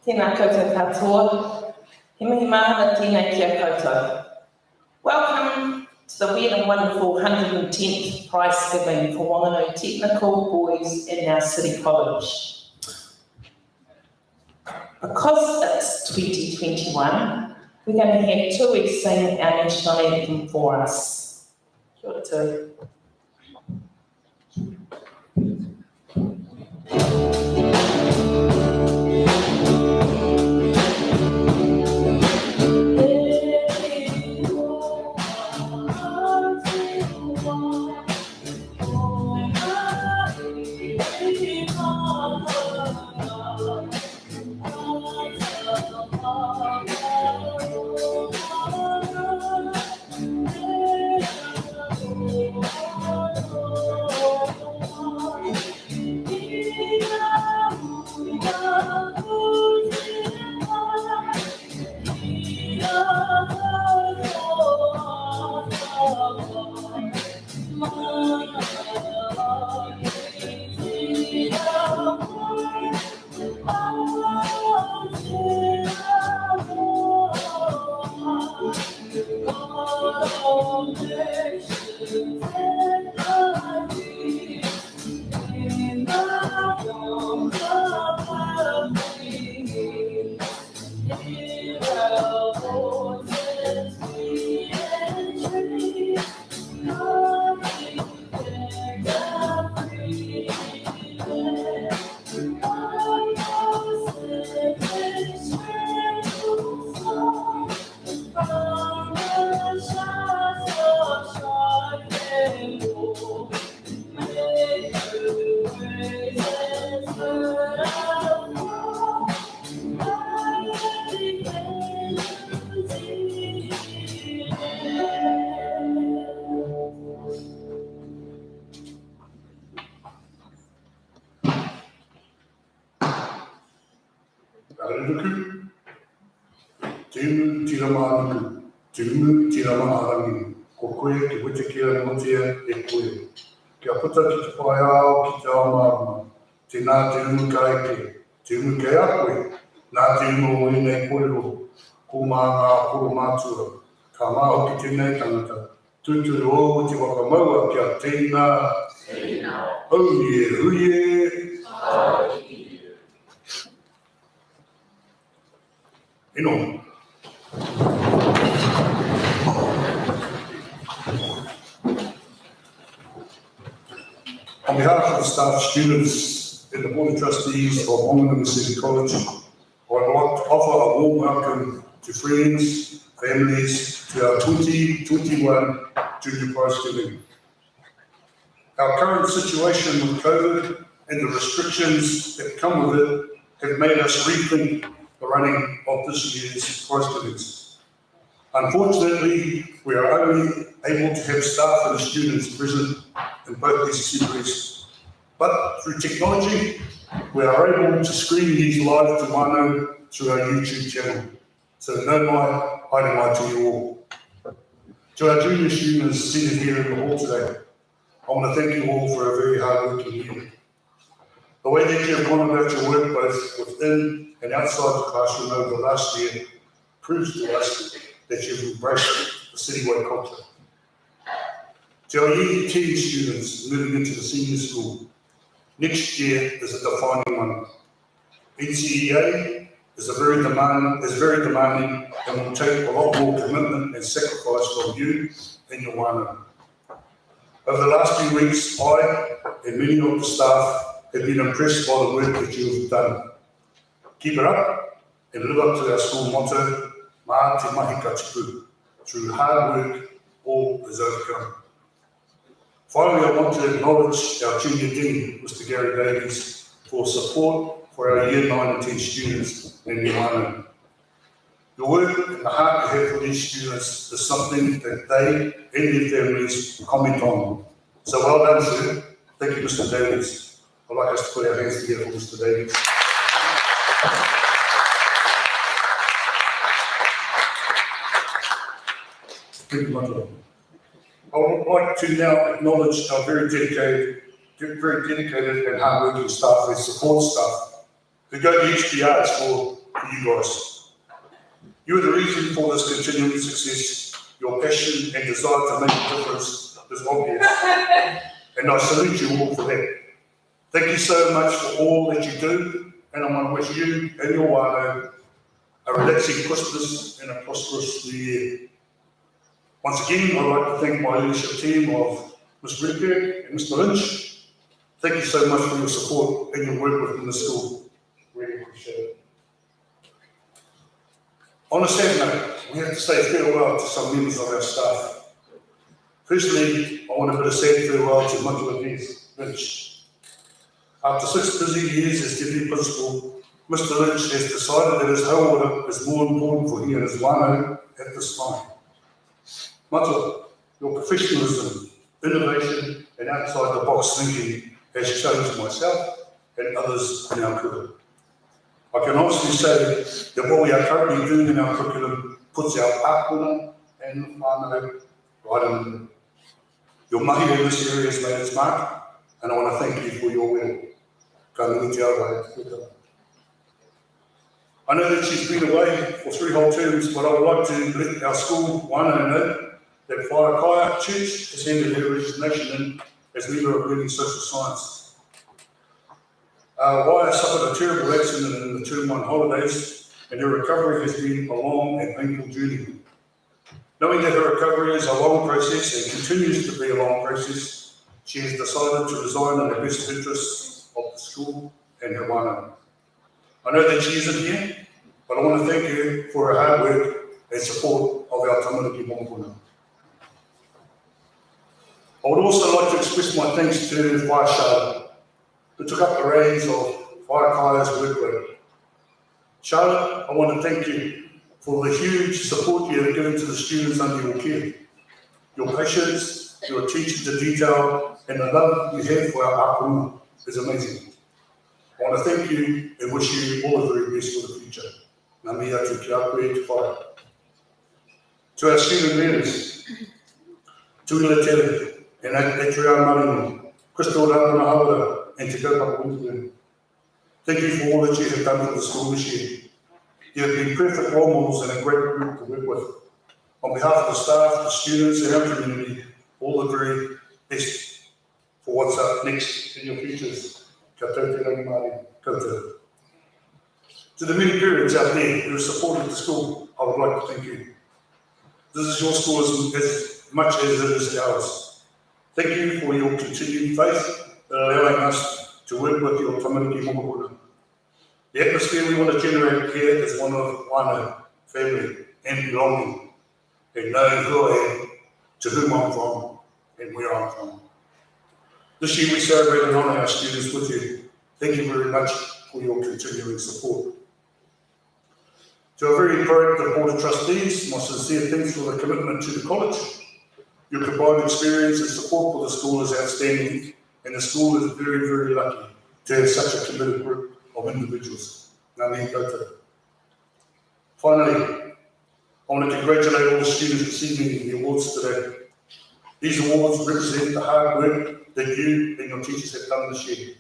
Tēnā koutou katoa. He mihi mahana tēnā kia koutou. Welcome to the weird and wonderful 110th prize giving for Wanganui Technical Boys in our City College. Because it's 2021, we're going to have Tui sing our national anthem for us. Kia ora, Tui. Kia puta ki te whae ao ki te ao marama, te nā te umu ka eke, te umu kei akwe, nā te umu o inei korero, ko mā ngā horo mātua, ka māo ki tēnei tangata, tūturu o te whakamaua kia tēnā, huie, huie, ino. On behalf of the staff, students, and the Board of Trustees of Wanganui City College, I would like to offer a warm welcome to friends, families, to our 2021 Junior Prize Giving. Our current situation with COVID and the restrictions that come with it have made us rethink the running of this year's prize givings. Unfortunately, we are only able to have staff and students present in both these assemblies. But through technology, we are able to screen these live to whānau through our YouTube channel. So no mai, haere mai to you all. To our junior students seated here in the hall today, I want to thank you all for a very hard working year. The way that you have gone about your work both within and outside the classroom over the last year proves to us that you've embraced the Citywide culture. To our Year 10 students moving into the senior school, next year is a defining one. NCEA is very demanding and will take a lot more commitment and sacrifice from you and your whānau. Over the last few weeks, I and many of the staff have been impressed by the work that you have done. Keep it up and live up to our school motto, Mā te mahi ka tipu. Through hard work, all is overcome. Finally, I want to acknowledge our Junior Dean, Mr. Gary Davies, for support for our Year 9 and 10 students in New Zealand. The work and the heart you have for these students is something that they and their families comment on. So well done, sir. Thank you, Mr. Davies. I'd like us to put our hands together for Mr. Davies. Thank you, Mata. I would like to now acknowledge our very dedicated very dedicated and hardworking staff and support staff who go the extra yards for you guys. You are the reason for this continuing success. Your passion and desire to make a difference is obvious, and I salute you all for that. Thank you so much for all that you do, and I want to wish you and your whānau a relaxing Christmas and a prosperous New Year. Once again, I'd like to thank my leadership team of Ms. Redberg and Mr. Lynch. Thank you so much for your support and your work within the school. Really appreciate it. On a sad note, we have to say farewell to some members of our staff. Firstly, I want to bid a sad farewell to Matula Lynch. After 6 busy years as Deputy Principal, Mr. Lynch has decided that his hauora is more important for he and his whānau at this time. Matula, your professionalism, innovation and outside the box thinking has challenged myself and others in our curriculum. I can honestly say that what we are currently doing in our curriculum puts our pāpuna and whānau right in the middle. Your mahi in this area has made its mark, and I want to thank you for your work. Ka nui te awa e te kutara. I know that she's been away for 3 whole terms, but I would like to let our school whānau know that Whaakaia Church has handed her resignation in as leader of learning social science. Waya suffered a terrible accident in the term 1 holidays, and her recovery has been a long and painful journey. Knowing that her recovery is a long process and continues to be a long process, she has decided to resign in the best interests of the school and her whānau. I know that she isn't here, but I want to thank her for her hard work and support of our tamariki mongopuna. I would also like to express my thanks to Wai Charlotte, who took up the reins of Whaakaia's workload. Charlotte, I want to thank you for the huge support you have given to the students under your care. Your patience, your attention to detail, and the love you have for our āpuna is amazing. I want to thank you and wish you all the very best for the future. Ngā mihi atu ki a koe te whare. To our student leaders, Tuila Tere, and Atria Marino, Crystal Rangana Hawara, and Te Kaupapa Winterburn. Thank you for all that you have done for the school this year. You have been perfect role models and a great group to work with. On behalf of the staff, the students, and our community, all the very best for what's up next in your futures. Ka tau te rangi Māori, koutou. To the many parents out there who have supported the school, I would like to thank you. This is your school as much as it is ours. Thank you for your continued faith in allowing us to work with your tamariki mongopuna. The atmosphere we want to generate here is one of whānau, family, and belonging, and knowing who I am, to whom I'm from, and where I'm from. This year we celebrate and honour our students with you. Thank you very much for your continuing support. To our very proactive Board of Trustees, my sincere thanks for the commitment to the college. Your combined experience and support for the school is outstanding, and the school is very, very lucky to have such a committed group of individuals. Ngā mihi koutou. Finally, I want to congratulate all the students receiving the awards today. These awards represent the hard work that you and your teachers have done this year.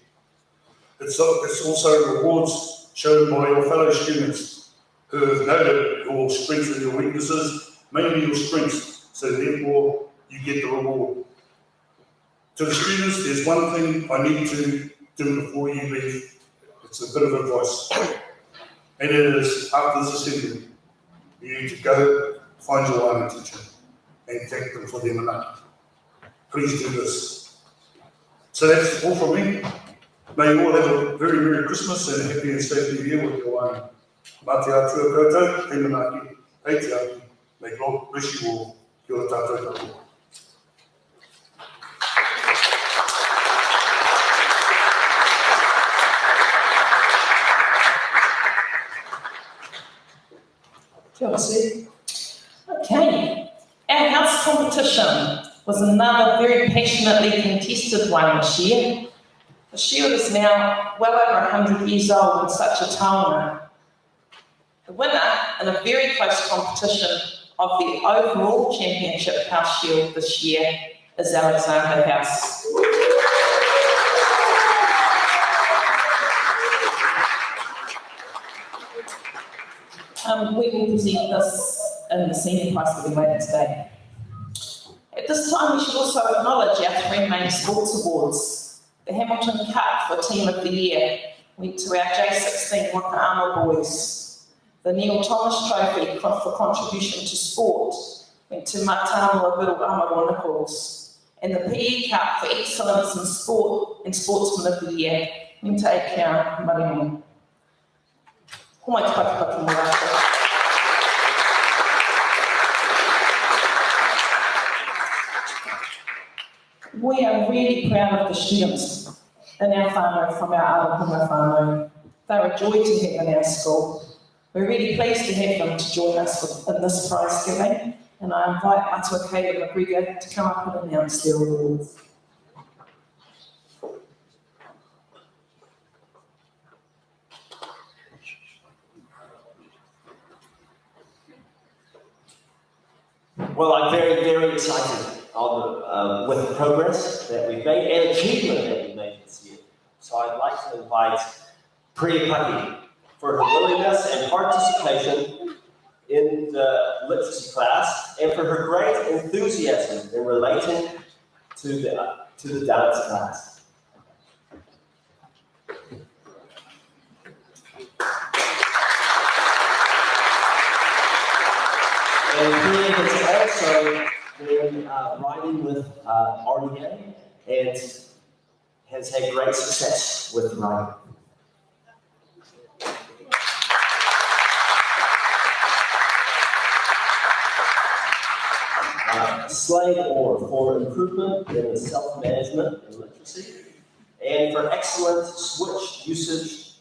It's also rewards shown by your fellow students who have noted your strengths and your weaknesses, mainly your strengths, so therefore you get the reward. To the students, there's one thing I need to do before you leave. It's a bit of advice. And it is, after this assembly, you need to go find your whānau teacher and thank them for their manaki. Please do this. So that's all from me. May you all have a very Merry Christmas and a happy and safe New Year with your whānau. Mā te atua koutou, te manaki, hei te aki. May God bless you all. Kia ora tātou katoa. Okay, our house competition was another very passionately contested one this year. The shield is now well over 100 years old in such a taonga. The winner in a very close competition of the overall championship house shield this year is Alexander House. We will present this in the senior prize giving later today. At this time, we should also acknowledge our three main sports awards. The Hamilton Cup for Team of the Year went to our J16 Wakaama boys. The Neil Thomas Trophy for contribution to sport went to Matamua Biddle Amaru Nichols. And the PE Cup for excellence in sport and sportsman of the year went to Akea Marimu. Homai te pakipaki mo rātou. We are really proud of the students in our whānau from our Arohunga whānau. They're a joy to have in our school. We're really pleased to have them to join us in this prize giving, and I invite Atua Caleb McGregor to come up and announce their awards. Well, I'm very, very excited with the progress that we've made and achievement that we've made this year. So I'd like to invite Priya Paki for her willingness and participation in the literacy class and for her great enthusiasm in relating to the dance class. And Priya has also been riding with RDA and has had great success with riding. Slade Orr for improvement in the self-management and literacy, and for excellent switch usage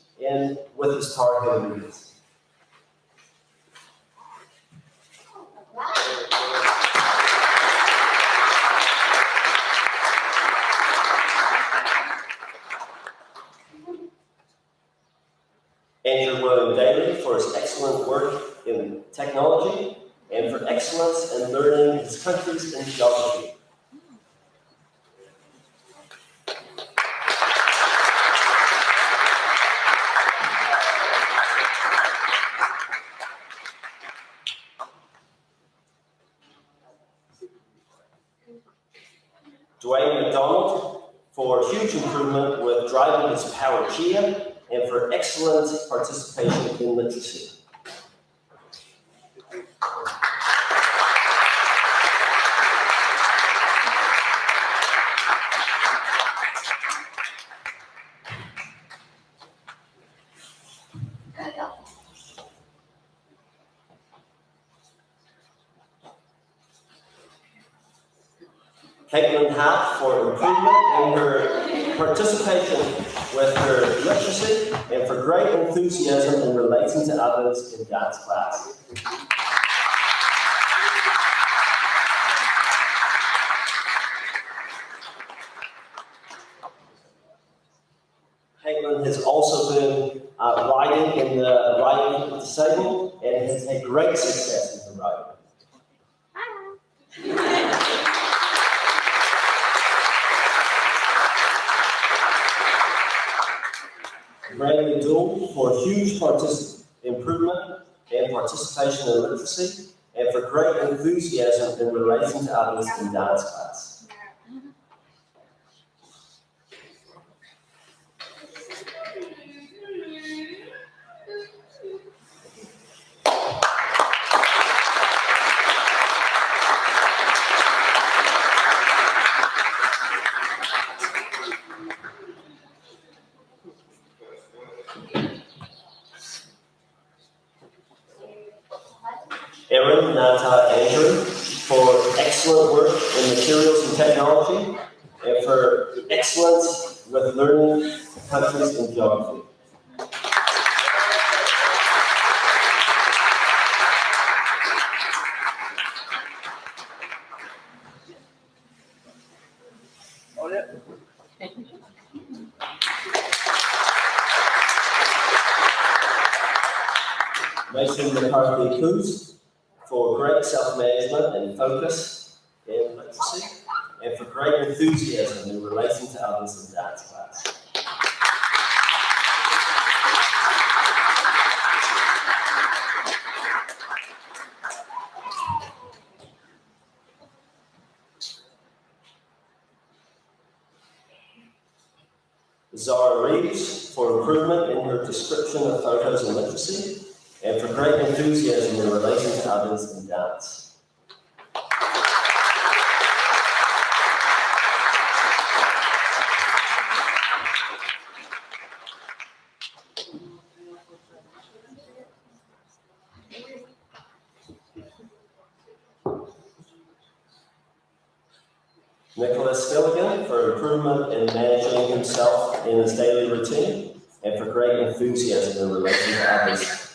with his Tar Heel readers. Andrew William Daly for his excellent work in technology and for excellence in learning his countries in geography. Dwayne McDonald for huge improvement with driving his Power Chia and for excellent participation in literacy. Caitlin Half for improvement in her participation with her literacy and for great enthusiasm in relating to others in dance class. Caitlin has also been riding in the riding for the disabled and has had great success in the riding. Bradley Dool for huge improvement and participation in literacy and for great enthusiasm in relating to others in dance class. Erin Nata Andrew for excellent work in materials and technology and for excellence with learning countries and geography. Mason McCarthy Coos for great self-management and focus in literacy, and for great enthusiasm in relating to others in dance class. Reeves for improvement in her description of photos and literacy, and for great enthusiasm in relating to others in dance. Nicholas Gilligan for improvement in managing himself in his daily routine, and for great enthusiasm in relating to others.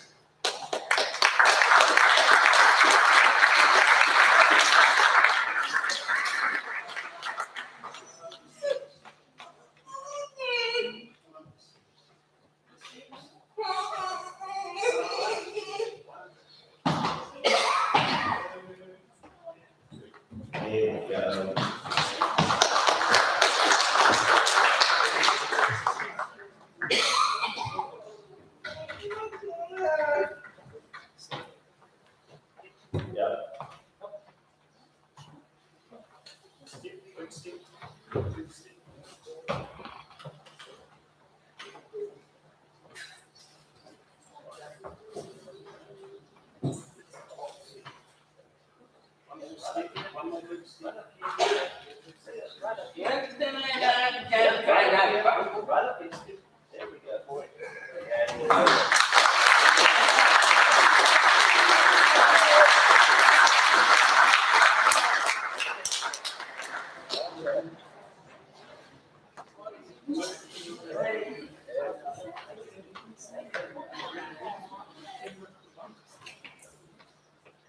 There we go.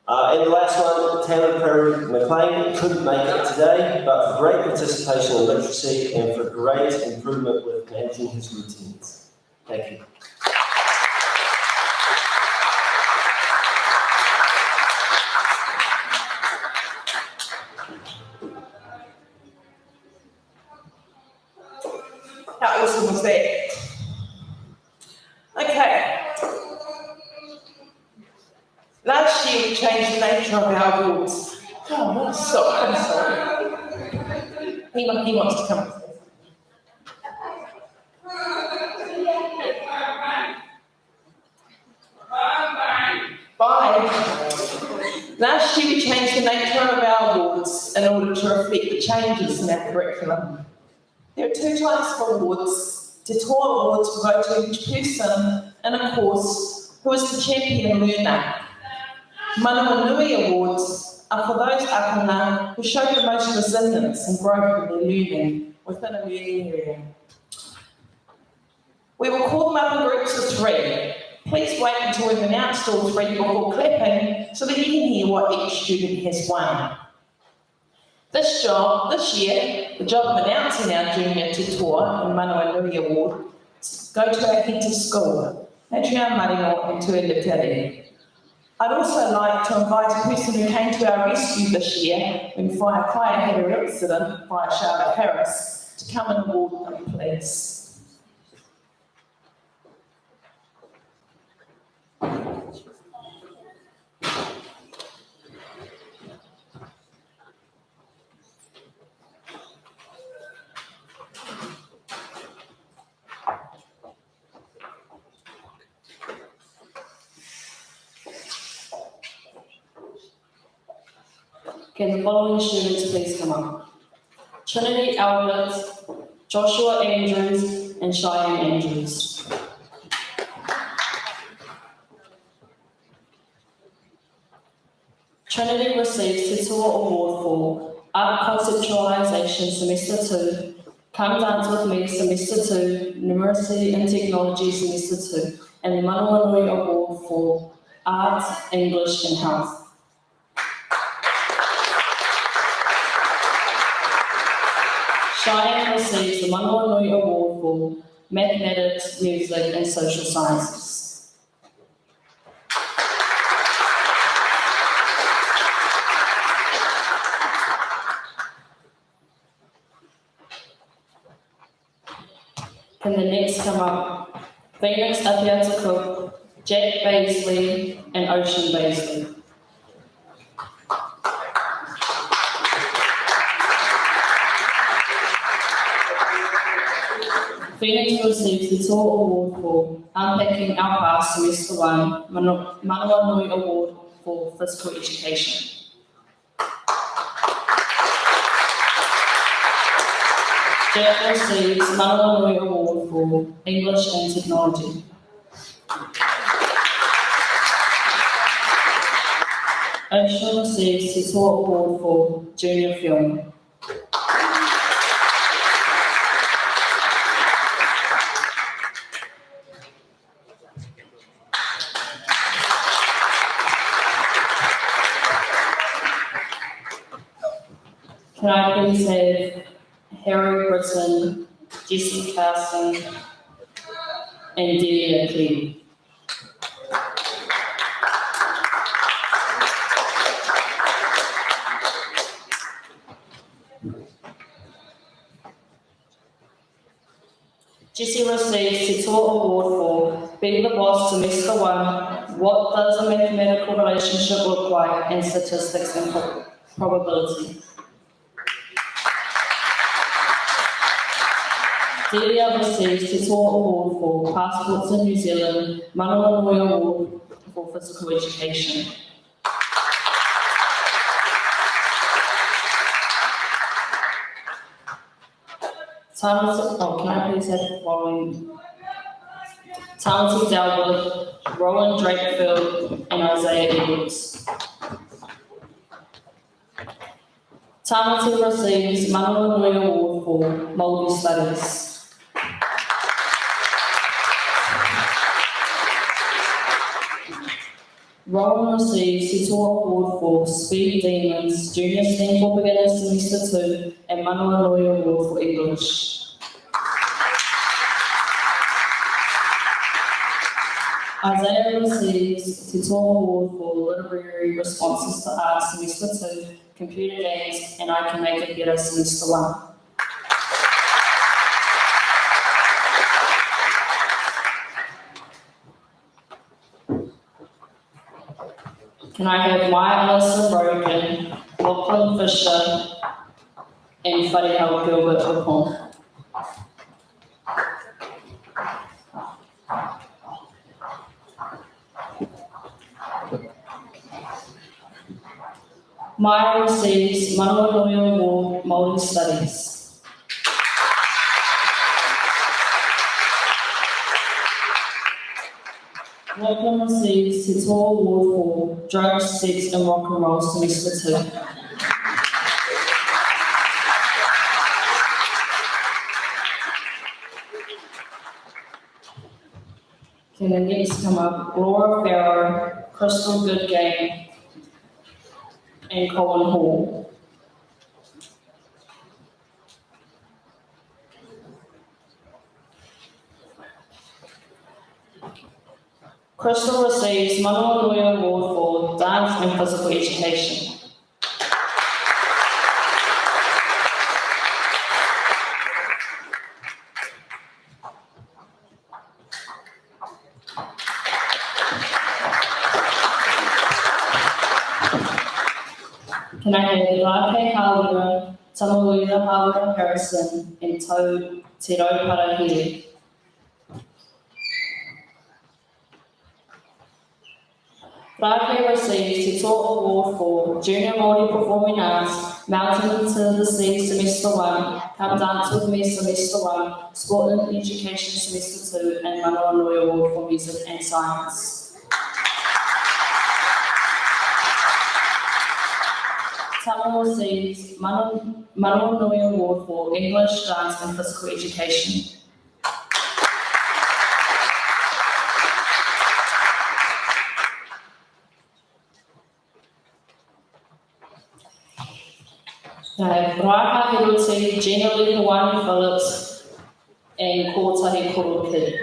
And the last one, Taylor Perry McLean couldn't make it today, but for great participation in literacy and for great improvement with managing his routines. Thank you. How awesome was that? Okay. Last year we changed the nature of our awards. Oh, I'm sorry. He wants to come. Bye. Last year we changed the nature of our awards in order to reflect the changes in our curriculum. There are two types of awards. Te Toa Awards will go to each person in a course who is the champion learner. Manawanui Awards are for those akana who show the most resilience and growth in their learning within a learning area. We will call them up in groups of 3. Please wait until we've announced all 3 before clapping so that you can hear what each student has won. This year, the job of announcing our Junior Te Toa and Manawanui Award go to our heads of school, Adrian Marino and Tuela Tere. I'd also like to invite a person who came to our rescue this year when Whaikaia had her accident via Charlotte Harris to come and award them, please. Can the following students please come up? Trinity Albert, Joshua Andrews, and Cheyenne Andrews. Trinity receives Te Toa Award for Art Conceptualization Semester 2, Come Dance With Me Semester 2, Numeracy and Technology Semester 2, and the Manawanui Award for Art, English and Health. Cheyenne receives the Manawanui Award for Mathematics, Music and Social Sciences. Can the next come up? Phoenix Apiata Cook, Jack Baisley and Ocean Baisley. Phoenix receives the Tour Award for Unpacking Our Past Semester 1, Manawa Nui Award for Physical Education. Jeff receives Manawa Nui Award for English and Technology. Ocean receives the Tour Award for Junior Film. Can I please have Harry Britton, Jesse Carson, and Delia Clee? Jesse receives the Tour Award for Being the Boss Semester 1, What Does a Mathematical Relationship Look Like, and Statistics and Probability. Delia receives the Tour Award for Passports in New Zealand, Manawa Nui Award for Physical Education. Can I please have the following? Talented Dalwood, Rowan Drakefield, and Isaiah Edwards. Talented receives Manawa Nui Award for Māori Studies. Rowan receives the Tour Award for Speed Demons, Junior STEM for Beginners Semester 2, and Manawa Nui Award for English. Isaiah receives the Tour Award for Literary Responses to Art Semester 2, Computer Games, and I Can Make It Better Semester 1. Can I have Maya Alyssa Brogan, Lachlan Fisher, and Wharehau Gilbert Ripon? Maya receives Manawa Nui Award Māori Studies. Lachlan receives the Tour Award for Drugs, Sex and Rock and Roll Semester 2. Can the next come up? Laura Farrow, Crystal Goodgame, and Colin Hall. Crystal receives Manawa Nui Award for Dance and Physical Education. Can I have Rake Hawera, Tamaruira Hawera Harrison, and Te Rau Parahiri? Rake receives the Tour Award for Junior Māori Performing Arts, Mountain to the Sea Semester 1, Come Dance With Me Semester 1, Sport and Education Semester 2, and Manawa Nui Award for Music and Science. Tama receives Manawa Nui Award for English, Dance and Physical Education. Raha Hiruti, Gina Lihawani Phillips, and Kotahi Koro Kid.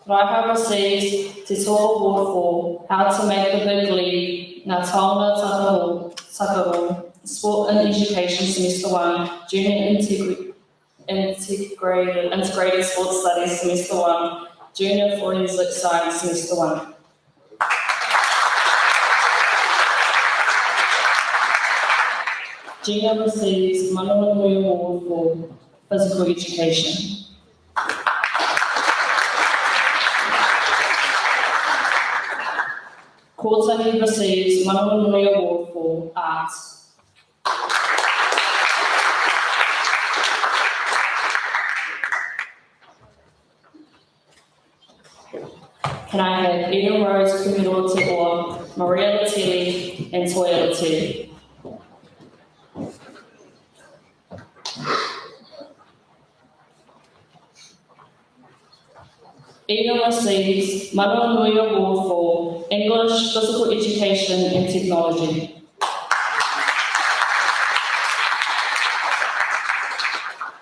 Raha receives the Tour Award for How to Make the Big League, Ngā Taonga Takaro, Sport and Education Semester 1, Junior Integrated Sports Studies Semester 1, Junior Forensic Science Semester 1. Gina receives Manawanui Award for Physical Education. Kotahi receives Manawanui Award for Arts. Can I have Eden Rose Kumiro Te Oa, Maria Latili, and Toya Latili? Eden receives Manawanui Award for English, Physical Education and Technology.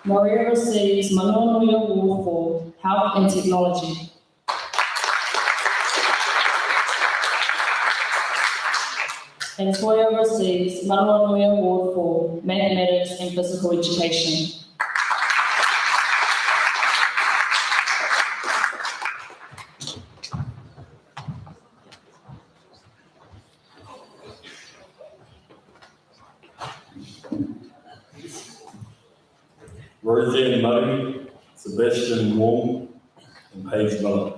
Maria receives Manawanui Award for Health and Technology. And Toya receives Manawanui Award for Mathematics and Physical Education. Roseanne Murray, Sebastian Wong, and Paige Miller.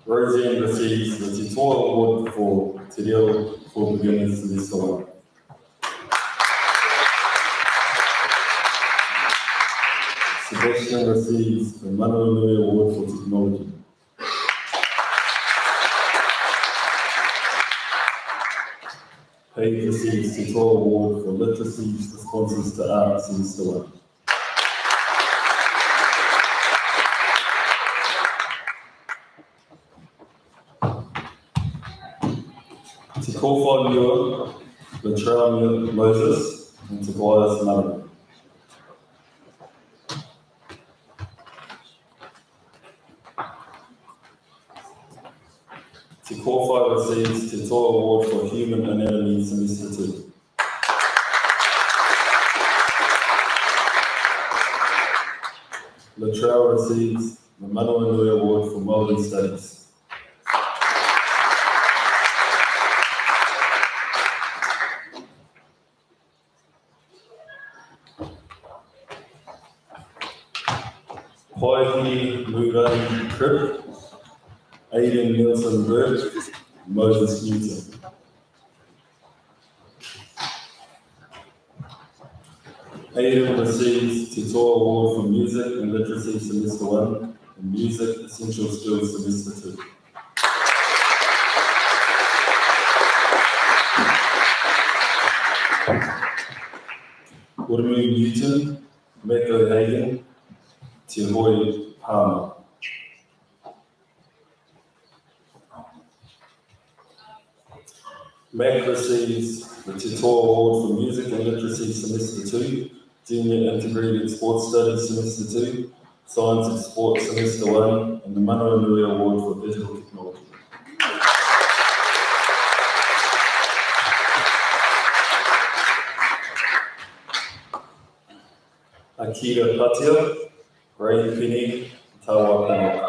Roseanne receives the Te Toa Award for Te Reo for Beginners Semester 1. Sebastian receives the Manawanui Award for Technology. Paige receives the Te Toa Award for Literacy Responses to Art Semester 1. Te Kowha Mua, Latrell Moses, and Tobias Murray. Te Kowha receives Te Toa Award for Human Anatomy Semester 2. Latrell receives the Manawanui Award for Māori Studies. Paihi Murai Crip, Aidan Nielsen Birch, Moses Newton. Aidan receives Te Toa Award for Music and Literacy Semester 1 and Music Essential Skills Semester 2. Uramu Newton, Meko Hagen, Te Hoi Palmer. Mac receives the Te Toa Award for Music and Literacy Semester 2, Junior Integrated Sports Studies Semester 2, Science and Sports Semester 1, and the Manawanui Award for Digital Technology. Akira Patia, Ray Penny, Tawa Penny.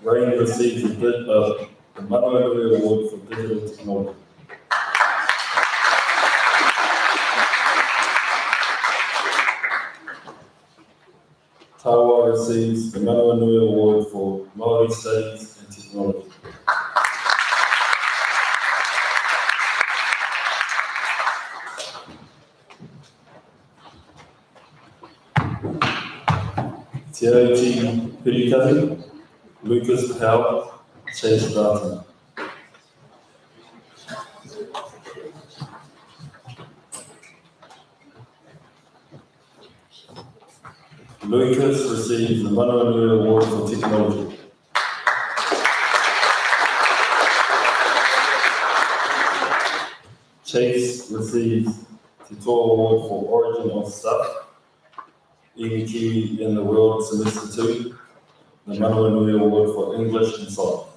Rain received the Manawanui Award for Digital Technology. Tawa receives the Manawanui Award for Māori Studies and Technology. Te Aoti Pirikati, Lucas Powell, Chase Barton. Lucas receives the Manawanui Award for Technology. Chase receives the Te Toa Award for Origin of Stuff, Iwi in the World Semester 2, the Manawanui Award for English and Science.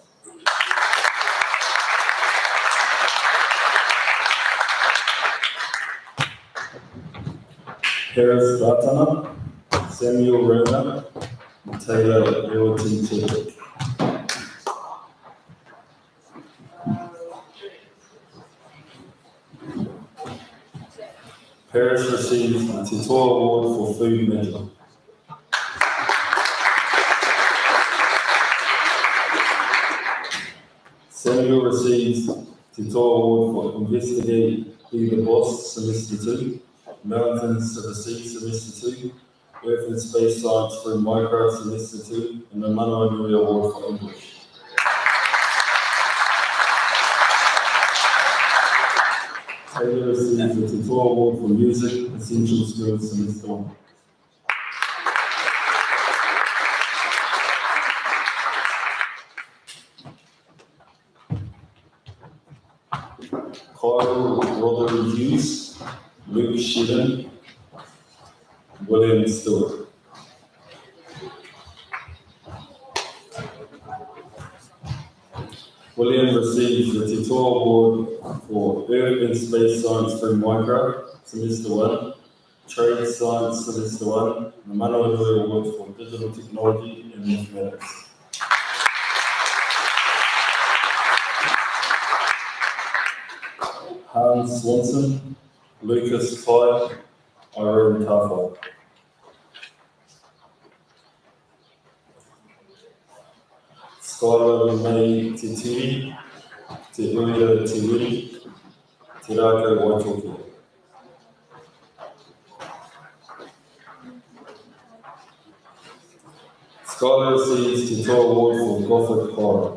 Paris Gatana, Samuel Rona, and Taylor Milton Chidwick. Paris receives the Tito Award for Food Medal. Samuel receives Tito Award for Investigate Be the Boss, Semester 2, Mountains to the Sea, Semester 2, Earth and Space Science for Minecraft, Semester 2, and the Manoa Nui Award for English. Taylor receives the Tito Award for Music, Essential Skills, Semester 1. Kyle Roderick Hughes, Luke Sheehan, William Stewart. William receives the Tito Award for Earth and Space Science through Minecraft, Semester 1, Trade Science, Semester 1, and the Manoa Nui Award for Digital Technology and Mathematics. Hans Swanson, Lucas Ty, Irene Tafel. Skylar May Titiri, Te Uia Tiwiri, Te Rako Waitoki. Skylar receives the Tito Award for Gothic Horror.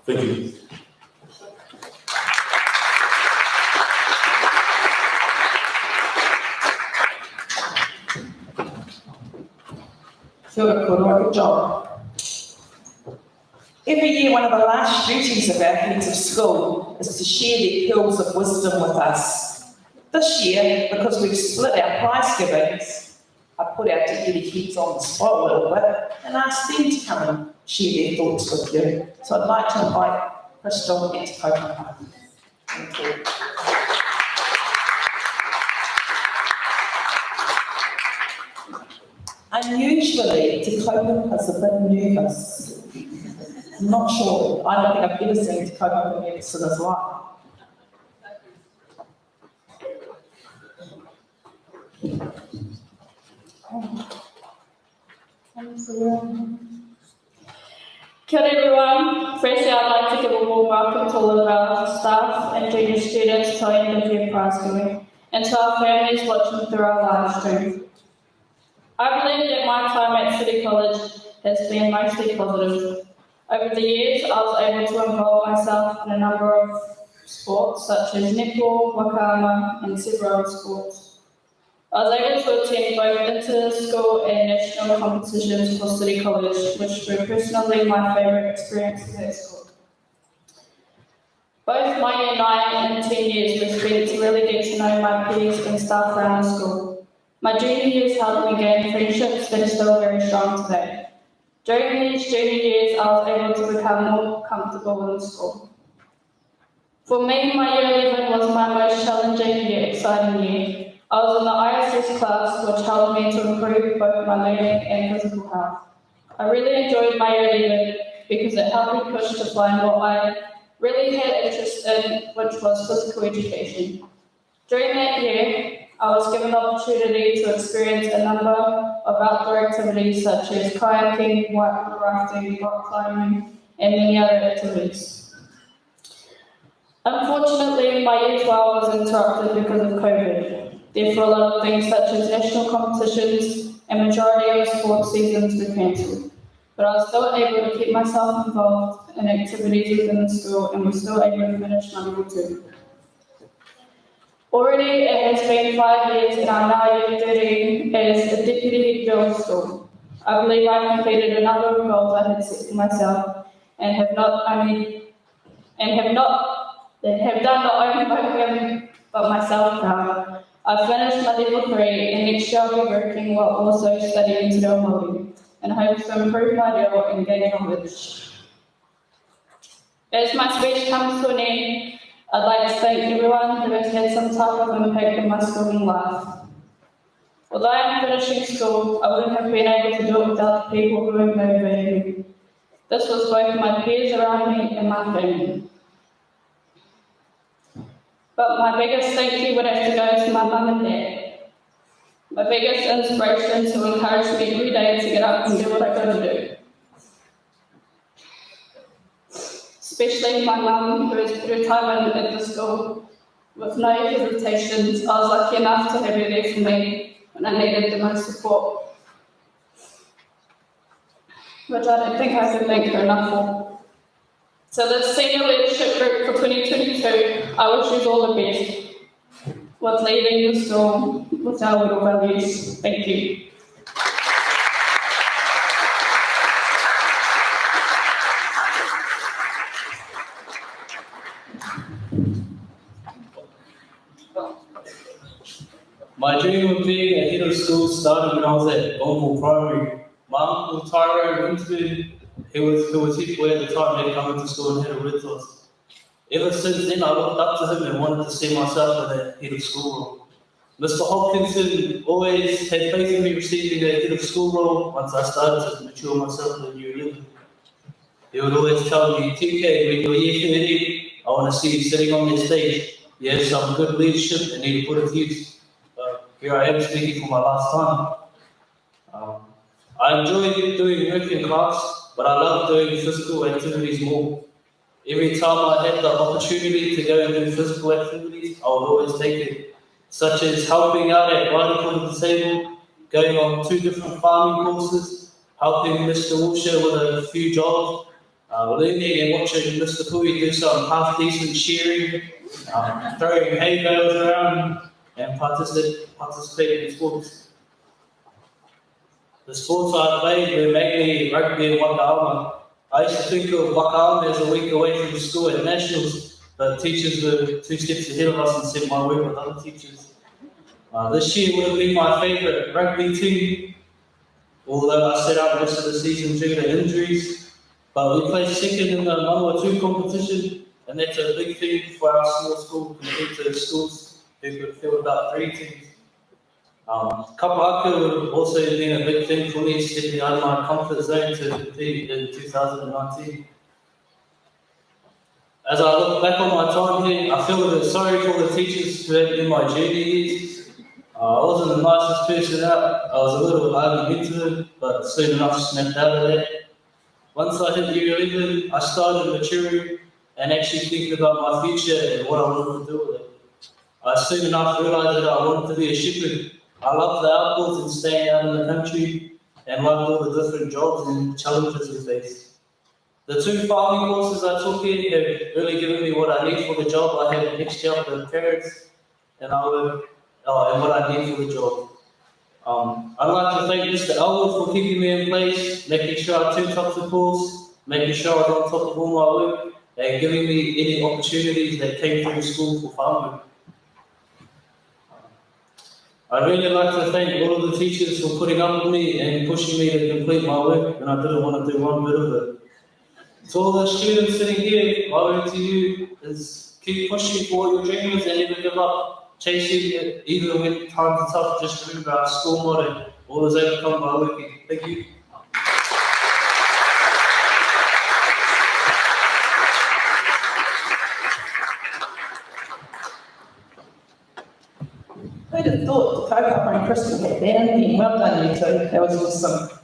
Thank you. Good job. Every year, one of the last duties of our heads of school is to share their pearls of wisdom with us. This year, because we've split our prize givings, I put our deputy heads on the spot a little bit and asked them to come and share their thoughts with you. So I'd like to invite Crystal and Kaupapa. Thank you. Unusually, Te Kaupapa is a bit nervous. I'm not sure. I don't think I've ever seen Te Kaupapa nervous in his life. Kia ora everyone. Firstly, I'd like to give a warm welcome to all of our staff and junior students to our end of year prize giving, and to our families watching through our live stream. I believe that my time at City College has been mostly positive. Over the years, I was able to involve myself in a number of sports such as netball, wakama, and several other sports. I was able to attend both inter-school and national competitions for City College, which were personally my favourite experiences at school. Both my year 9 and 10 years were spent to really get to know my peers and staff around the school. My junior years helped me gain friendships that are still very strong today. During these junior years, I was able to become more comfortable in school. For me, my year 11 was my most challenging yet exciting year. I was in the ISS class, which helped me to improve both my learning and physical health. I really enjoyed my year 11 because it helped me push to find what I really had interest in, which was physical education. During that year, I was given the opportunity to experience a number of outdoor activities such as kayaking, whitewater rafting, rock climbing, and many other activities. Unfortunately, my year 12 was interrupted because of COVID. Therefore, a lot of things such as national competitions and majority of sports seasons were cancelled. But I was still able to keep myself involved in activities within the school and was still able to finish my year 2. Already, it has been 5 years and I'm now year 13 as a deputy head girls' school. I believe I completed a number of goals I had set for myself and have done not only my women but myself proud. I've finished my level 3 and next year I'll be working while also studying to do Māori in hopes to improve my role and gain knowledge. As my speech comes to an end, I'd like to thank everyone who has had some type of impact in my schooling life. Although I'm finishing school, I wouldn't have been able to do it without the people who have motivated me. This was both my peers around me and my family. But my biggest thank you would have to go to my mum and dad. My biggest inspiration to encourage me every day to get up and do what I gotta do. Especially my mum, who has put her time in at the school with no hesitations. I was lucky enough to have her there for me when I needed the most support, which I don't think I can thank her enough for. So the senior leadership group for 2022, I wish you all the best with leading the school with our little values. Thank you. My dream of being a head of school started when I was at Oval Primary. My uncle Tyro Winston, he was head boy at the time, had come into school and had a word to us. Ever since then, I looked up to him and wanted to see myself in a head of school role. Mr. Hopkinson always had faith in me receiving a head of school role once I started to mature myself in year 11. He would always tell me, TK, when you're year 13, I want to see you sitting on this stage. You have some good leadership and need to put it to use. Here I am speaking for my last time. I enjoy doing work in class, but I love doing physical activities more. Every time I had the opportunity to go and do physical activities, I would always take it, such as helping out at Riding for the Disabled, going on 2 different farming courses, helping Mr. Wilshire with a few jobs, learning and watching Mr. Pui do some half-decent shearing, throwing hay bales around, and participating in sports. The sports I played were mainly rugby and wakaama. I used to think of wakaama as a week away from school at nationals, but teachers were 2 steps ahead of us and sent my way with other teachers. This year would have been my favourite rugby team, although I set out most of the season due to injuries. But we placed second in the Manawatu competition, and that's a big thing for our small school compared to schools who could field about 3 teams. Kapahaka would also have been a big thing for me, stepping out of my comfort zone to compete in 2019. As I look back on my time here, I feel a bit sorry for the teachers who had been my junior years. I wasn't the nicest person out. I was a little argumentative, but soon enough snapped out of that. Once I hit year 11, I started maturing and actually thinking about my future and what I wanted to do with it. I soon enough realised that I wanted to be a shepherd. I loved the outdoors and staying out in the country, and loved all the different jobs and challenges we face. The 2 farming courses I took in have really given me what I need for the job I have next year with the parents, and what I need for the job. I'd like to thank Mr. Elwood for keeping me in place, making sure I turned up the course, making sure I was on top of all my work, and giving me any opportunities that came through school for farming. I'd really like to thank all of the teachers for putting up with me and pushing me to complete my work when I didn't want to do one bit of it. To all the students sitting here, my word to you is keep pushing for your dreams and never give up. Chasing it, even when times are tough, just remember our school motto, all is overcome by working. Thank you. Who'd have thought the Kaupapa and Crystal had that in there? Well done, you 2. That was awesome.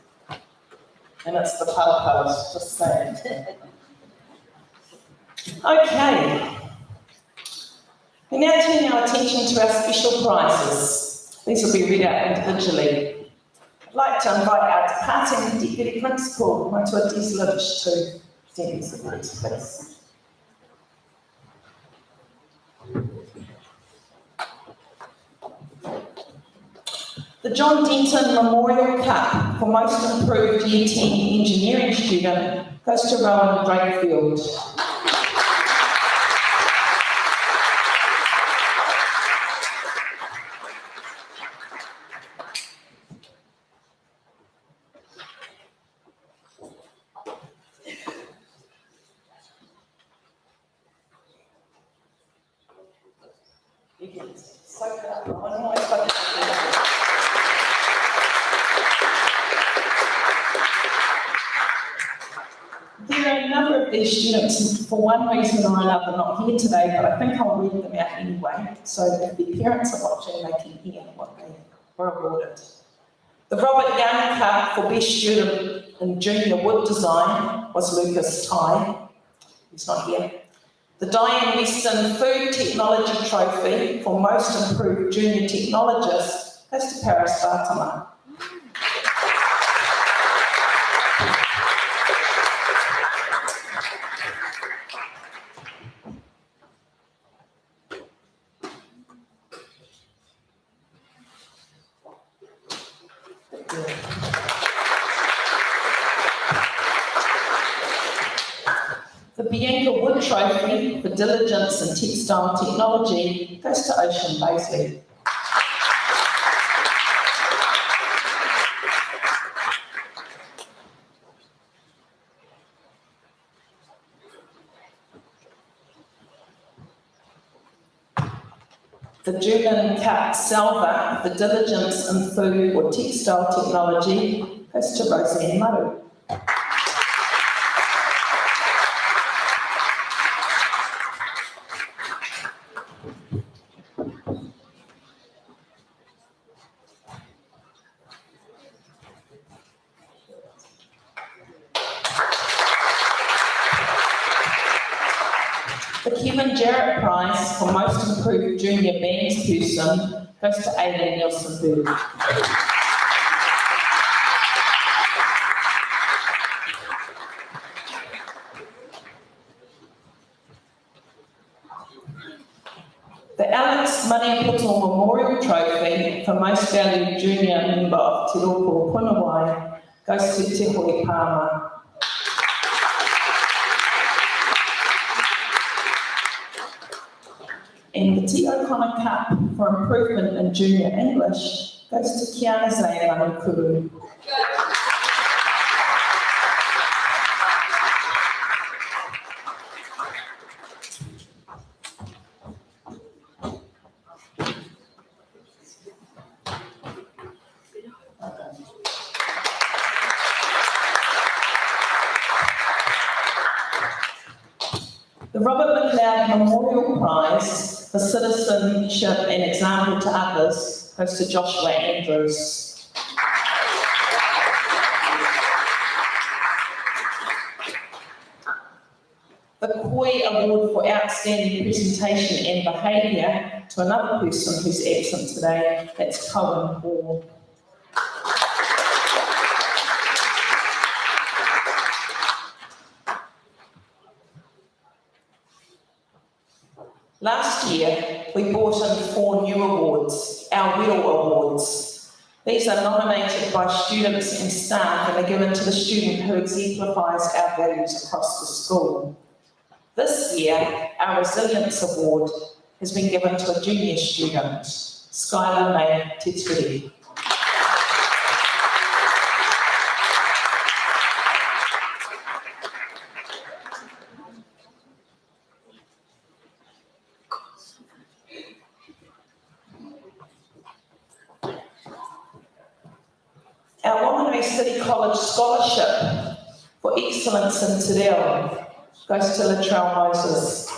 And it's the Paupau's, just saying. Okay. We now turn our attention to our special prizes. These will be read out individually. I'd like to invite our departing Deputy Principal, Matua Deslovich, to present these awards, please. The John Denton Memorial Cup for Most Improved Year 10 Engineering Student goes to Rowan Drakefield. There are a number of these students, for one reason or another, not here today, but I think I'll read them out anyway, so if the parents are watching, they can hear what they were awarded. The Robert Young Cup for Best Student in Junior Wood Design was Lucas Ty. He's not here. The Diane Weston Food Technology Trophy for Most Improved Junior Technologist goes to Paris Fatima. The Bianca Wood Trophy for Diligence in Textile Technology goes to Ocean Baisley. The Julian Cup Silver for Diligence in Food or Textile Technology goes to Roseanne Maru. The Kevin Jarrett Prize for Most Improved Junior Bands Person goes to Aileen Nielsen-Berg. The Alex Maniapoto Memorial Trophy for Most Valued Junior Member of Te Rōpū Punawai goes to Te Hoi Palmer. And the T. O'Connor Cup for Improvement in Junior English goes to Kiana Zane Manukuru. The Robert McLeod Memorial Prize for Citizenship and Example to Others goes to Joshua Andrews. The Koi Award for Outstanding Presentation and Behaviour to another person who's absent today, that's Cohen Hall. Last year, we brought in 4 new awards, our Whittle Awards. These are nominated by students and staff and are given to the student who exemplifies our values across the school. This year, our Resilience Award has been given to a junior student, Skylar May Teturi. Our Whanganui City College Scholarship for Excellence in Te Reo goes to Latrell Moses.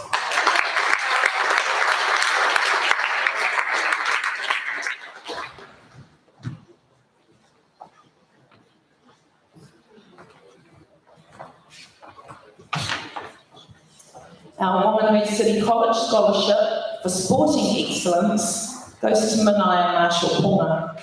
Our Whanganui City College Scholarship for Sporting Excellence goes to Mania Marshall-Ponga.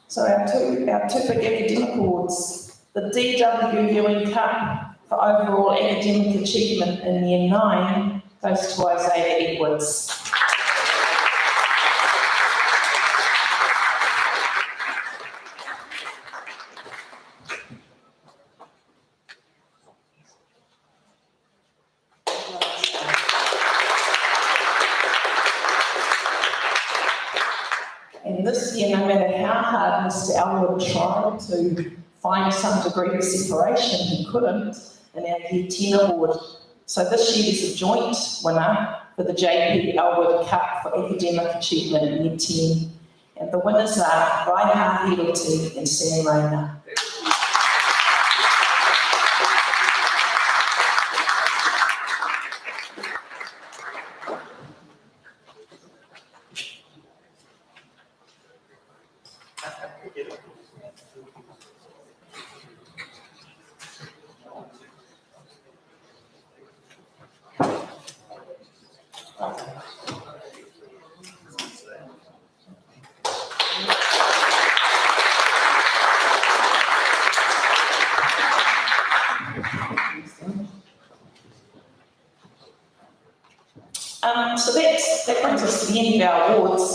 So our two big academic awards, the D.W. Ewing Cup for overall academic achievement in Year 9 goes to Isaiah Edwards. this year, no matter how hard Mr. Elwood tried to find some degree of separation, he couldn't in our Year 10 award. So this year is a joint winner for the JP Elwood Cup for Academic Achievement in Year 10. And the winners are Reinhard Hedelty and Sam Rayner. So that brings us to the end of our awards.